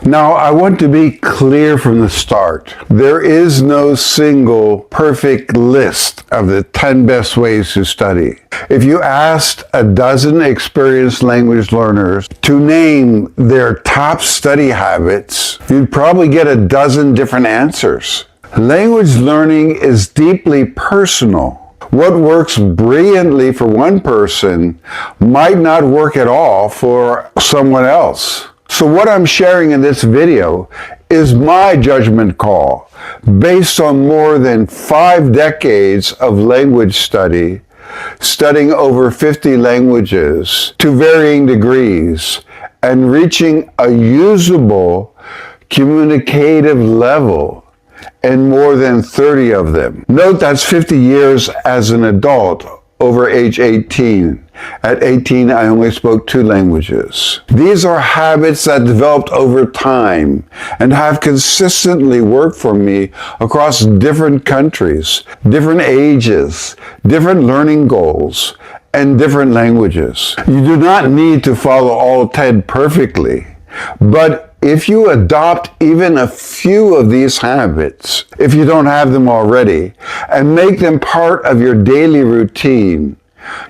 Now, I want to be clear from the start. There is no single perfect list of the 10 best ways to study. If you asked a dozen experienced language learners to name their top study habits, you'd probably get a dozen different answers. Language learning is deeply personal. What works brilliantly for one person might not work at all for someone else. So what I'm sharing in this video is my judgment call based on more than 5 decades of language study, studying over 50 languages to varying degrees, and reaching a usable communicative level in more than 30 of them. Note that's 50 years as an adult over age 18. At 18, I only spoke 2 languages. These are habits that developed over time and have consistently worked for me across different countries, different ages, different learning goals, and different languages. You do not need to follow all 10 perfectly, but if you adopt even a few of these habits, if you don't have them already, and make them part of your daily routine,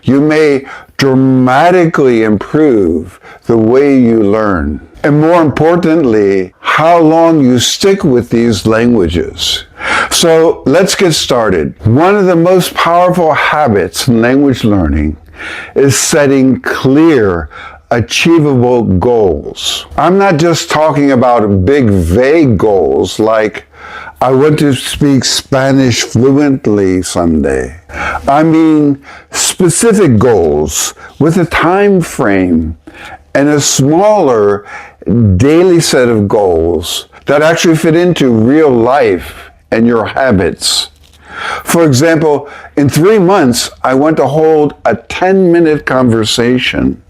you may dramatically improve the way you learn. And more importantly, how long you stick with these languages. So let's get started. One of the most powerful habits in language learning is setting clear, achievable goals. I'm not just talking about big, vague goals like, I want to speak Spanish fluently someday. I mean specific goals with a time frame and a smaller daily set of goals that actually fit into real life and your habits. For example, in 3 months, I want to hold a 10-minute conversation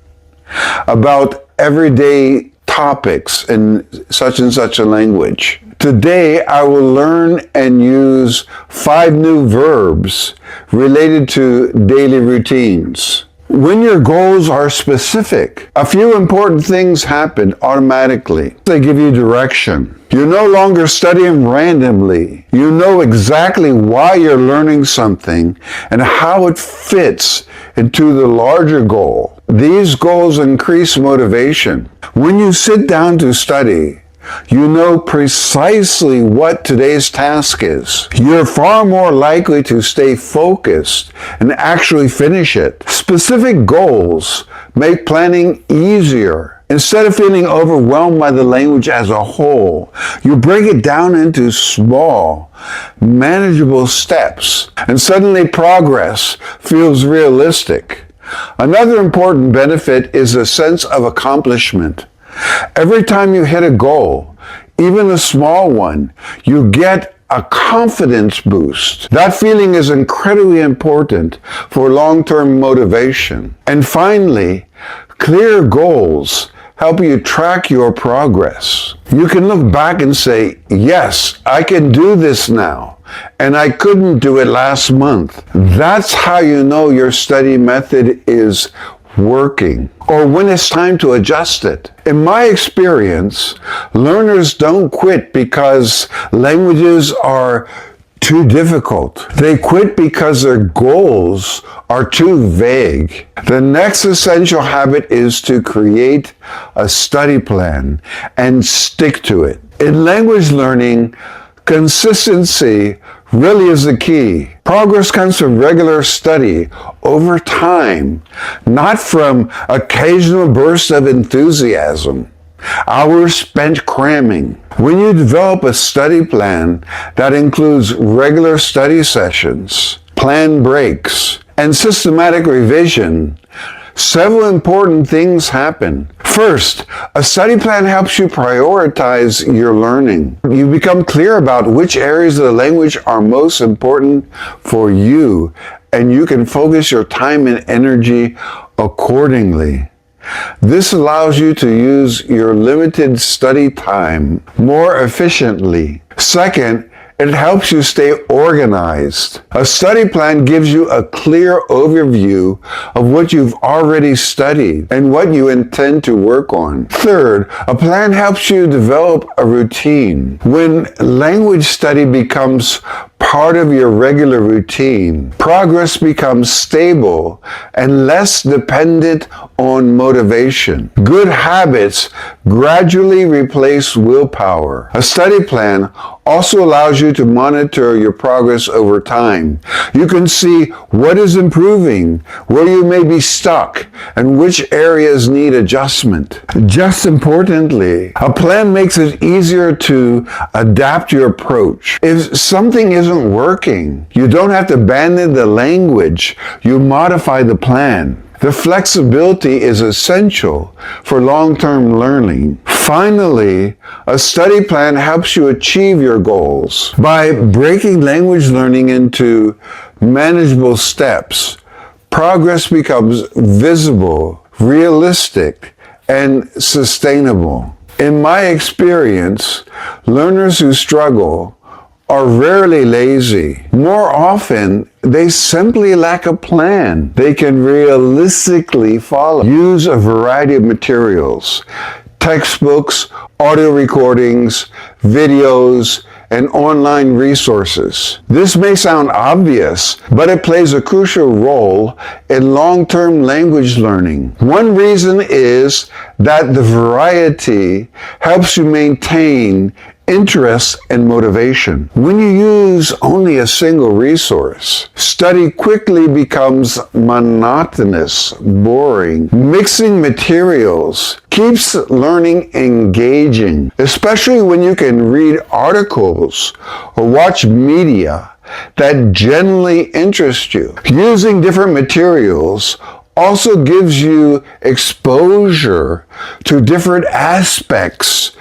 about everyday topics in such and such a language. Today, I will learn and use 5 new verbs related to daily routines. When your goals are specific, a few important things happen automatically. They give you direction. You're no longer studying randomly. You know exactly why you're learning something and how it fits into the larger goal. These goals increase motivation. When you sit down to study, you know precisely what today's task is. You're far more likely to stay focused and actually finish it. Specific goals make planning easier. Instead of feeling overwhelmed by the language as a whole, you break it down into small, manageable steps, and suddenly progress feels realistic. Another important benefit is a sense of accomplishment. Every time you hit a goal, even a small one, you get a confidence boost. That feeling is incredibly important for long-term motivation. And finally, clear goals help you track your progress. You can look back and say, yes, I can do this now, and I couldn't do it last month. That's how you know your study method is working, or when it's time to adjust it. In my experience, learners don't quit because languages are too difficult. They quit because their goals are too vague. The next essential habit is to create a study plan and stick to it. In language learning, consistency really is the key. Progress comes from regular study over time, not from occasional bursts of enthusiasm. Hours spent cramming. When you develop a study plan that includes regular study sessions, planned breaks, and systematic revision, several important things happen. First, a study plan helps you prioritize your learning. You become clear about which areas of the language are most important for you, and you can focus your time and energy accordingly. This allows you to use your limited study time more efficiently. Second, It helps you stay organized. A study plan gives you a clear overview of what you've already studied and what you intend to work on. Third, a plan helps you develop a routine. When language study becomes part of your regular routine, progress becomes stable and less dependent on motivation. Good habits gradually replace willpower. A study plan also allows you to monitor your progress over time. You can see what is improving, where you may be stuck, and which areas need adjustment. Just importantly, a plan makes it easier to adapt your approach. If something isn't working, you don't have to abandon the language. You modify the plan. The flexibility is essential for long-term learning. Finally, a study plan helps you achieve your goals. By breaking language learning into manageable steps, progress becomes visible, realistic, and sustainable. In my experience, learners who struggle are rarely lazy. More often, they simply lack a plan they can realistically follow. Use a variety of materials, textbooks, audio recordings, videos, and online resources. This may sound obvious, but it plays a crucial role in long-term language learning. One reason is that the variety helps you maintain interest and motivation. When you use only a single resource, study quickly becomes monotonous, boring. Mixing materials keeps learning engaging, especially when you can read articles or watch media that genuinely interest you. Using different materials also gives you exposure to different aspects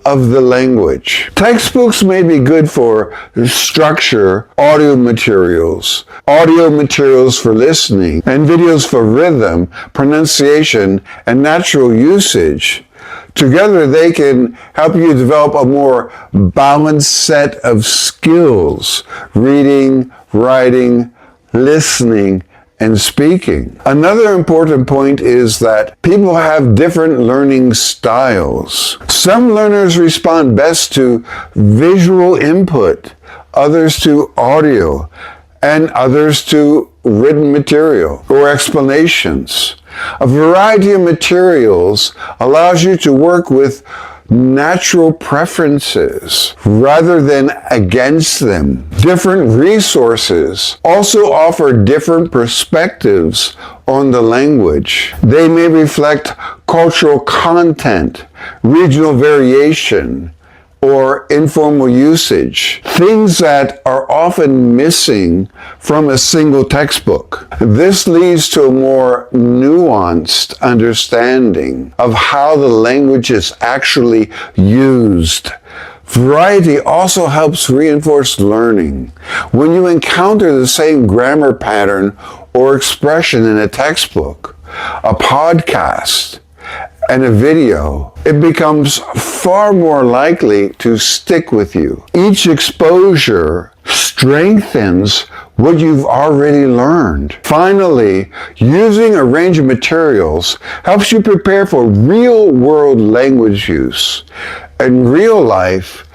of the language. Textbooks may be good for structure, audio materials for listening, and videos for rhythm, pronunciation, and natural usage. Together, they can help you develop a more balanced set of skills: reading, writing, listening, and speaking. Another important point is that people have different learning styles. Some learners respond best to visual input, others to audio, and others to written material or explanations. A variety of materials allows you to work with natural preferences rather than against them. Different resources also offer different perspectives on the language. They may reflect cultural content, regional variation, or informal usage, things that are often missing from a single textbook. This leads to a more nuanced understanding of how the language is actually used. Variety also helps reinforce learning. When you encounter the same grammar pattern or expression in a textbook, a podcast, and a video, it becomes far more likely to stick with you. Each exposure strengthens what you've already learned. Finally, using a range of materials helps you prepare for real-world language use. In real life,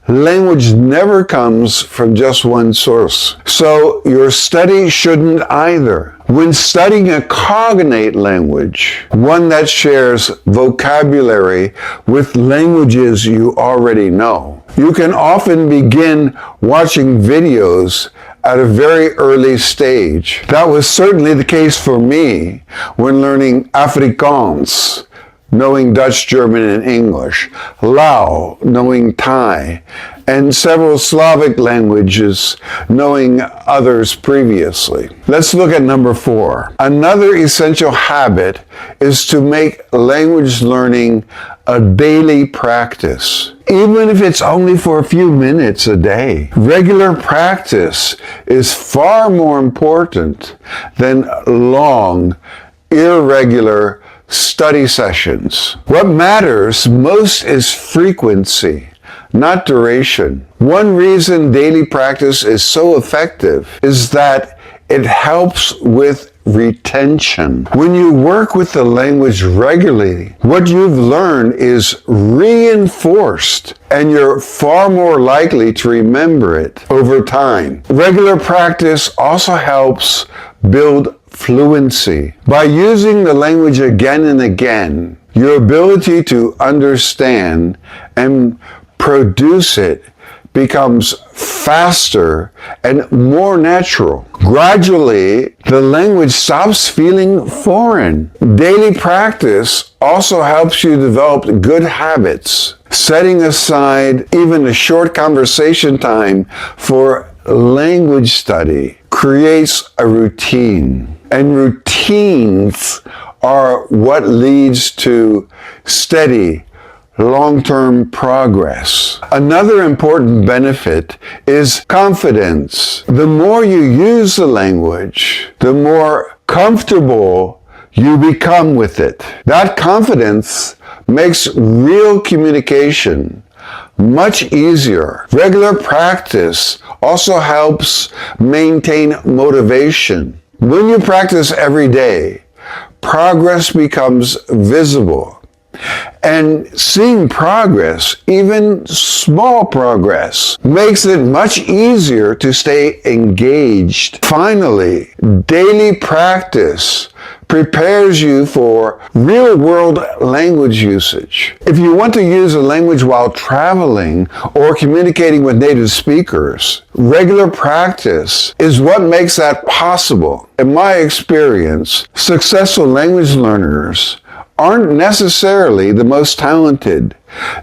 language never comes from just one source, so your study shouldn't either. When studying a cognate language, one that shares vocabulary with languages you already know, you can often begin watching videos at a very early stage. That was certainly the case for me when learning Afrikaans, knowing Dutch, German, and English, Lao, knowing Thai, and several Slavic languages, knowing others previously. Let's look at number 4. Another essential habit is to make language learning a daily practice, even if it's only for a few minutes a day. Regular practice is far more important than long, irregular study sessions. What matters most is frequency, not duration. One reason daily practice is so effective is that it helps with retention. When you work with the language regularly, what you've learned is reinforced, and you're far more likely to remember it over time. Regular practice also helps build fluency. By using the language again and again, your ability to understand and produce it becomes faster and more natural. Gradually, the language stops feeling foreign. Daily practice also helps you develop good habits. Setting aside even a short conversation time for language study creates a routine. And routines are what leads to steady, long-term progress. Another important benefit is confidence. The more you use the language, the more comfortable you become with it. That confidence makes real communication much easier. Regular practice also helps maintain motivation. When you practice every day, progress becomes visible. And seeing progress, even small progress, makes it much easier to stay engaged. Finally, daily practice prepares you for real-world language usage. If you want to use a language while traveling or communicating with native speakers, regular practice is what makes that possible. In my experience, successful language learners aren't necessarily the most talented.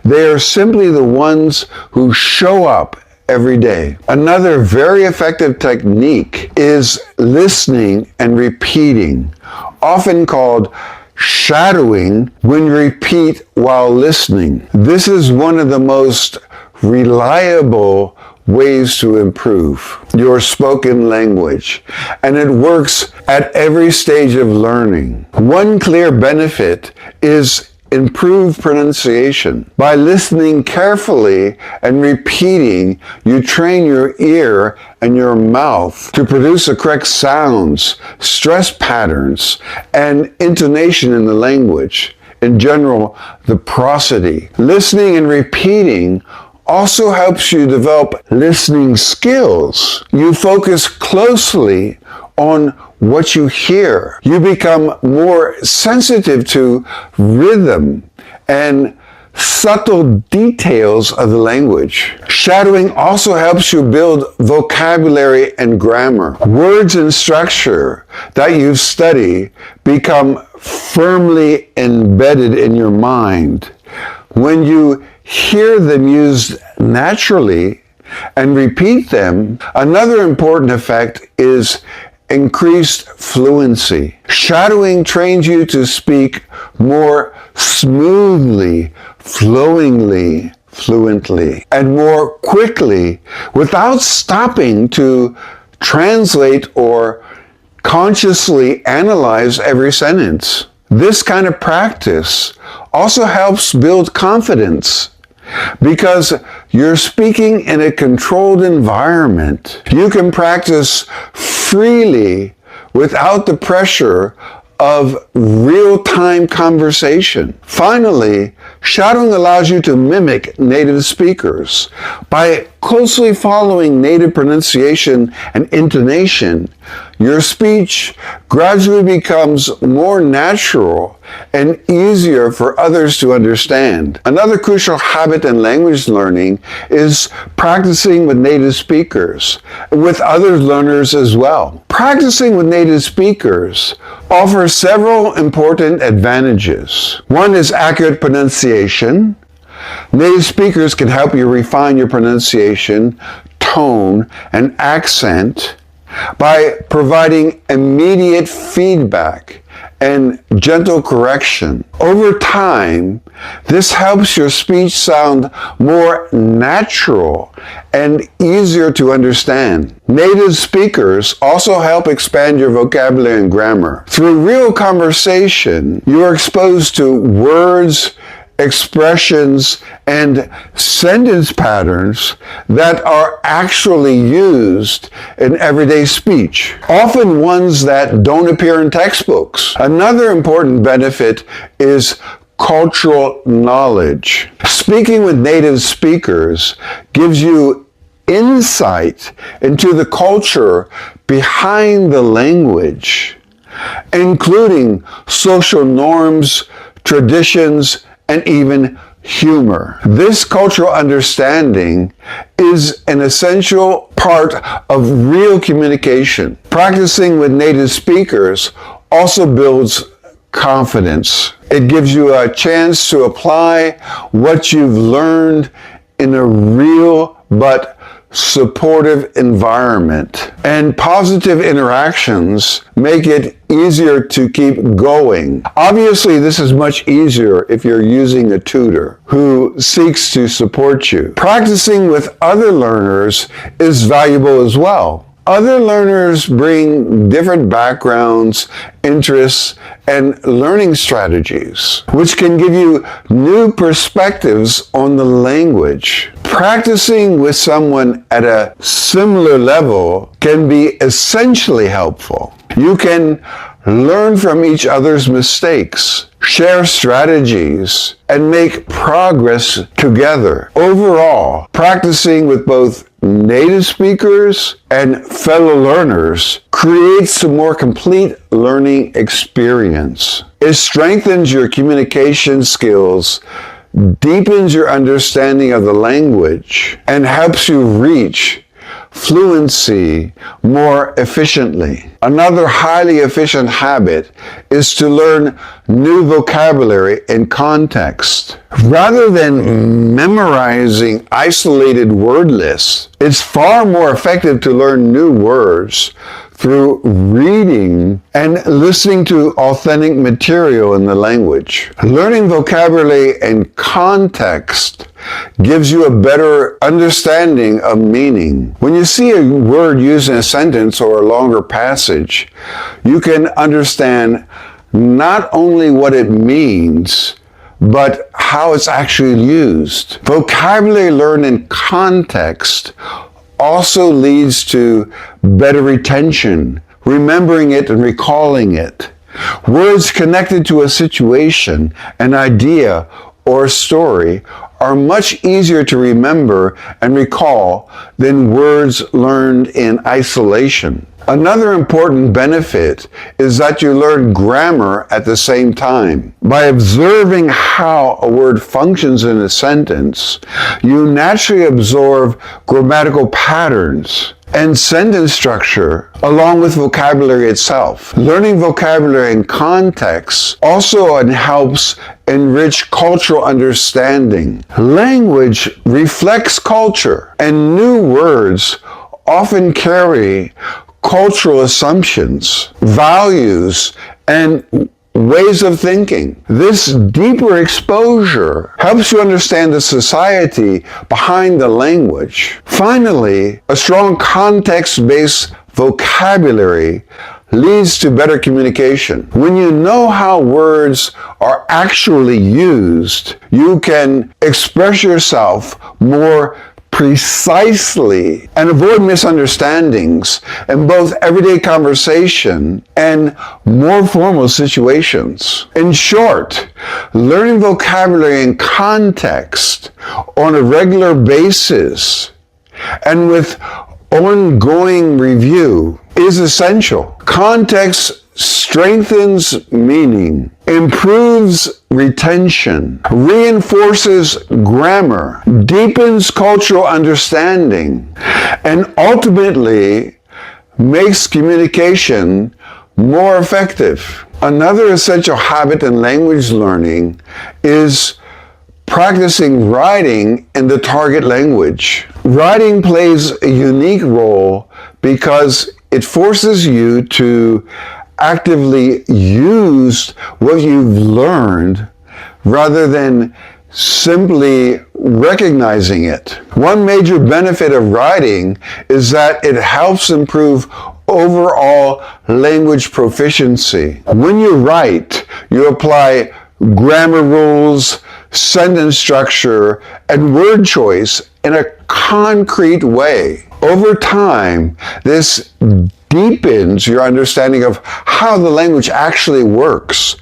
They are simply the ones who show up every day. Another very effective technique is listening and repeating, often called shadowing when you repeat while listening. This is one of the most reliable ways to improve your spoken language, and it works at every stage of learning. One clear benefit is improved pronunciation. By listening carefully and repeating, you train your ear and your mouth to produce the correct sounds, stress patterns, and intonation in the language. In general, the prosody. Listening and repeating also helps you develop listening skills. You focus closely on what you hear. You become more sensitive to rhythm and subtle details of the language. Shadowing also helps you build vocabulary and grammar. Words and structure that you study become firmly embedded in your mind. When you hear them used naturally and repeat them, another important effect is increased fluency. Shadowing trains you to speak more smoothly, flowingly, fluently, and more quickly without stopping to translate or consciously analyze every sentence. This kind of practice also helps build confidence because you're speaking in a controlled environment. You can practice freely without the pressure of real-time conversation. Finally, shadowing allows you to mimic native speakers. By closely following native pronunciation and intonation, your speech gradually becomes more natural and easier for others to understand. Another crucial habit in language learning is practicing with native speakers, with other learners as well. Practicing with native speakers offers several important advantages. One is accurate pronunciation. Native speakers can help you refine your pronunciation, tone, and accent by providing immediate feedback and gentle correction. Over time, this helps your speech sound more natural and easier to understand. Native speakers also help expand your vocabulary and grammar. Through real conversation, you are exposed to words expressions, and sentence patterns that are actually used in everyday speech, often ones that don't appear in textbooks. Another important benefit is cultural knowledge. Speaking with native speakers gives you insight into the culture behind the language, including social norms, traditions, and even humor. This cultural understanding is an essential part of real communication. Practicing with native speakers also builds confidence. It gives you a chance to apply what you've learned in a real but supportive environment. And positive interactions make it easier to keep going. Obviously, this is much easier if you're using a tutor who seeks to support you. Practicing with other learners is valuable as well. Other learners bring different backgrounds, interests, and learning strategies, which can give you new perspectives on the language. Practicing with someone at a similar level can be essentially helpful. You can learn from each other's mistakes, share strategies, and make progress together. Overall, practicing with both native speakers and fellow learners creates a more complete learning experience. It strengthens your communication skills, deepens your understanding of the language, and helps you reach fluency more efficiently. Another highly efficient habit is to learn new vocabulary in context. Rather than memorizing isolated word lists, it's far more effective to learn new words through reading and listening to authentic material in the language. Learning vocabulary in context gives you a better understanding of meaning. When you see a word used in a sentence or a longer passage, you can understand not only what it means, but how it's actually used. Vocabulary learned in context also leads to better retention, remembering it and recalling it. Words connected to a situation, an idea, or a story are much easier to remember and recall than words learned in isolation. Another important benefit is that you learn grammar at the same time. By observing how a word functions in a sentence, you naturally absorb grammatical patterns and sentence structure along with vocabulary itself. Learning vocabulary in context also helps enrich cultural understanding. Language reflects culture, and new words often carry cultural assumptions, values, and ways of thinking. This deeper exposure helps you understand the society behind the language. Finally, a strong context-based vocabulary leads to better communication. When you know how words are actually used, you can express yourself more precisely and avoid misunderstandings in both everyday conversation and more formal situations. In short, learning vocabulary in context on a regular basis and with ongoing review is essential. Context strengthens meaning, improves retention, reinforces grammar, deepens cultural understanding, and ultimately makes communication more effective. Another essential habit in language learning is practicing writing in the target language. Writing plays a unique role because it forces you to actively use what you've learned rather than simply recognizing it. One major benefit of writing is that it helps improve overall language proficiency. When you write, you apply grammar rules, sentence structure, and word choice in a concrete way. Over time, this deepens your understanding of how the language actually works.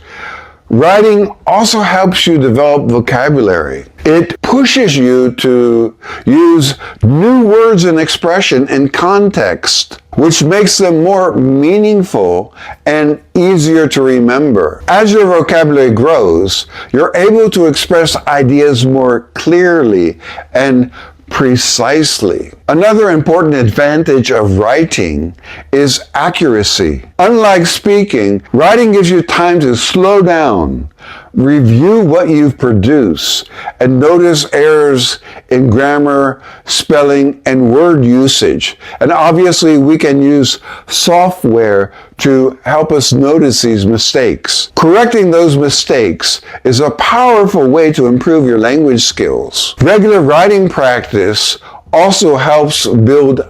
Writing also helps you develop vocabulary. It pushes you to use new words and expression in context, which makes them more meaningful and easier to remember. As your vocabulary grows, you're able to express ideas more clearly and precisely. Another important advantage of writing is accuracy. Unlike speaking, writing gives you time to slow down, review what you've produced, and notice errors in grammar, spelling, and word usage. And obviously, we can use software to help us notice these mistakes. Correcting those mistakes is a powerful way to improve your language skills. Regular writing practice also helps build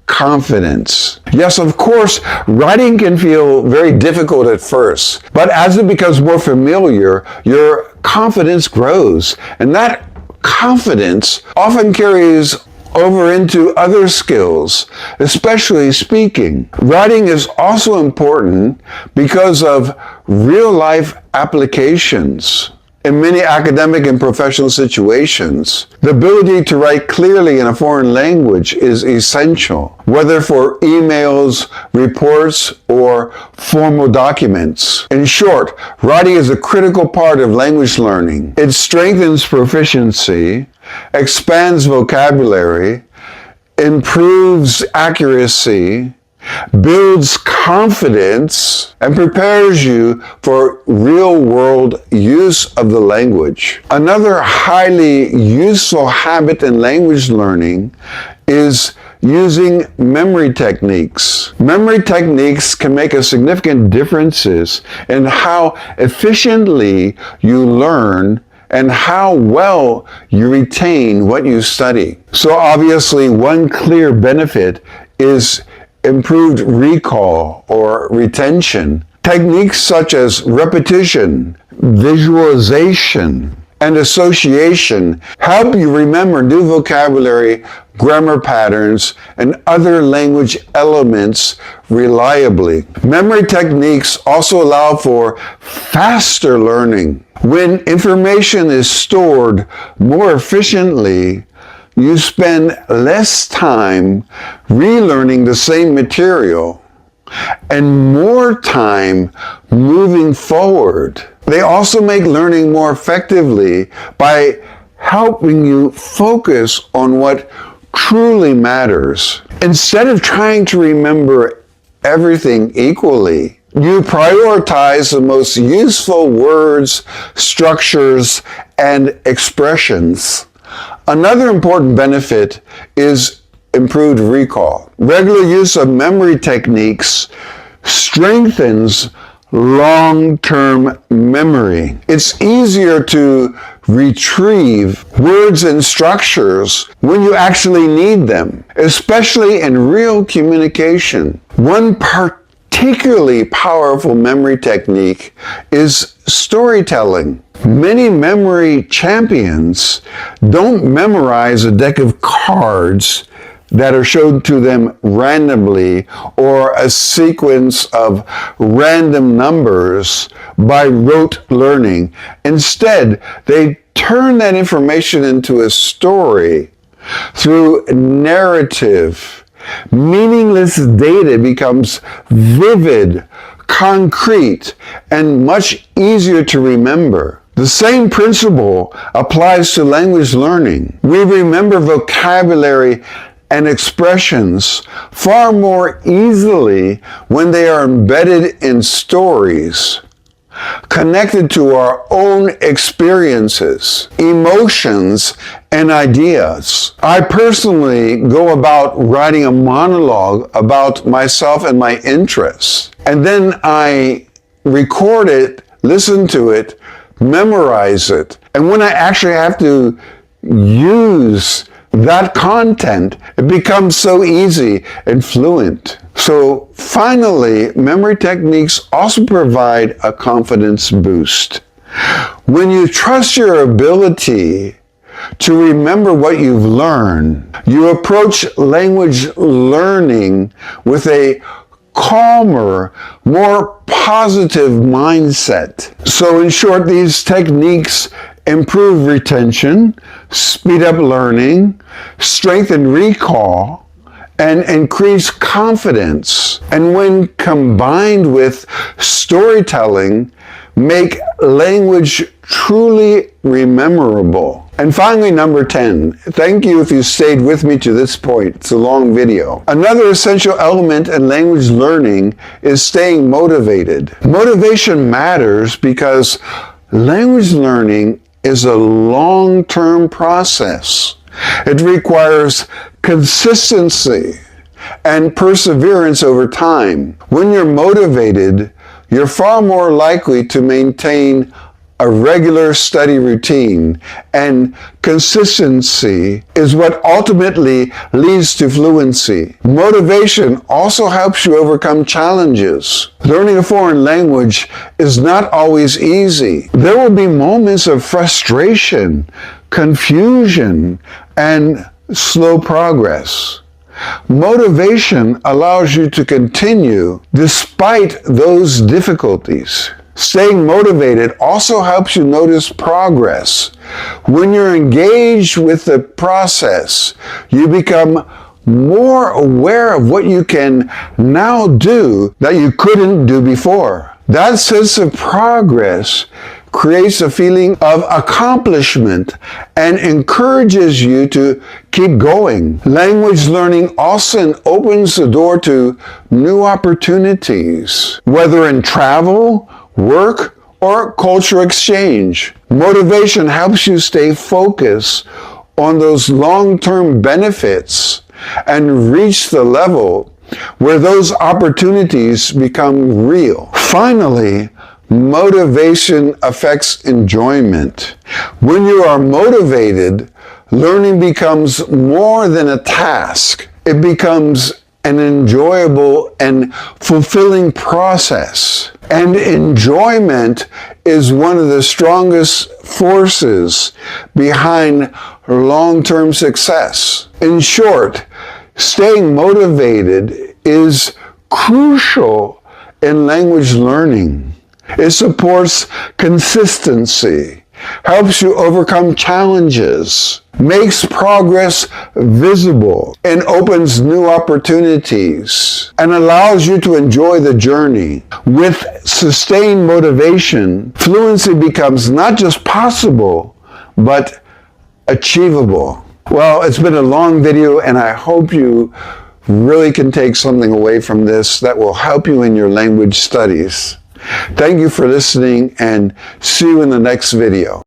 confidence. Yes, of course, writing can feel very difficult at first, but as it becomes more familiar, your confidence grows, and that confidence often carries over into other skills, especially speaking. Writing is also important because of real-life applications. In many academic and professional situations, the ability to write clearly in a foreign language is essential, whether for emails, reports, or formal documents. In short, writing is a critical part of language learning. It strengthens proficiency, expands vocabulary, improves accuracy, builds confidence, and prepares you for real-world use of the language. Another highly useful habit in language learning is using memory techniques. Memory techniques can make a significant differences in how efficiently you learn and how well you retain what you study. So obviously, one clear benefit is improved recall or retention. Techniques such as repetition, visualization, and association help you remember new vocabulary, grammar patterns, and other language elements reliably. Memory techniques also allow for faster learning. When information is stored more efficiently, you spend less time relearning the same material and more time moving forward. They also make learning more effectively by helping you focus on what truly matters. Instead of trying to remember everything equally, you prioritize the most useful words, structures, and expressions. Another important benefit is improved recall. Regular use of memory techniques strengthens long-term memory. It's easier to retrieve words and structures when you actually need them, especially in real communication. One particularly powerful memory technique is storytelling. Many memory champions don't memorize a deck of cards that are shown to them randomly or a sequence of random numbers by rote learning. Instead, they turn that information into a story through narrative. Meaningless data becomes vivid, concrete, and much easier to remember. The same principle applies to language learning. We remember vocabulary and expressions far more easily when they are embedded in stories, connected to our own experiences, emotions, and ideas. I personally go about writing a monologue about myself and my interests, and then I record it, listen to it, memorize it. And when I actually have to use that content, it becomes so easy and fluent. So finally, memory techniques also provide a confidence boost. When you trust your ability to remember what you've learned, you approach language learning with a calmer, more positive mindset. So in short, these techniques improve retention, speed up learning, strengthen recall, and increase confidence. And when combined with storytelling, make language truly rememberable. And finally, number 10. Thank you if you stayed with me to this point. It's a long video. Another essential element in language learning is staying motivated. Motivation matters because language learning is a long-term process. It requires consistency and perseverance over time. When you're motivated, you're far more likely to maintain a regular study routine, and consistency is what ultimately leads to fluency. Motivation also helps you overcome challenges. Learning a foreign language is not always easy. There will be moments of frustration, confusion, and slow progress. Motivation allows you to continue despite those difficulties. Staying motivated also helps you notice progress. When you're engaged with the process, you become more aware of what you can now do that you couldn't do before. That sense of progress creates a feeling of accomplishment and encourages you to keep going. Language learning also opens the door to new opportunities, whether in travel, work, or cultural exchange. Motivation helps you stay focused on those long-term benefits and reach the level where those opportunities become real. Finally, motivation affects enjoyment. When you are motivated, learning becomes more than a task. It becomes an enjoyable and fulfilling process. And enjoyment is one of the strongest forces behind long-term success. In short, staying motivated is crucial in language learning. It supports consistency, helps you overcome challenges, makes progress visible, and opens new opportunities, and allows you to enjoy the journey. With sustained motivation, fluency becomes not just possible, but achievable. Well, it's been a long video, and I hope you really can take something away from this that will help you in your language studies. Thank you for listening, and see you in the next video.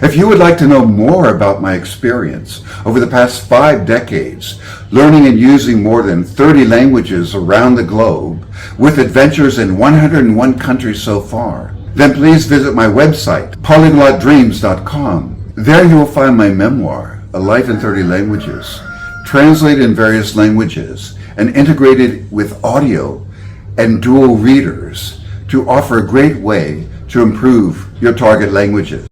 If you would like to know more about my experience over the past 5 decades, learning and using more than 30 languages around the globe, with adventures in 101 countries so far, then please visit my website, polyglotdreams.com. There you will find my memoir, A Life in 30 Languages, translated in various languages and integrated with audio and dual readers to offer a great way to improve your target languages.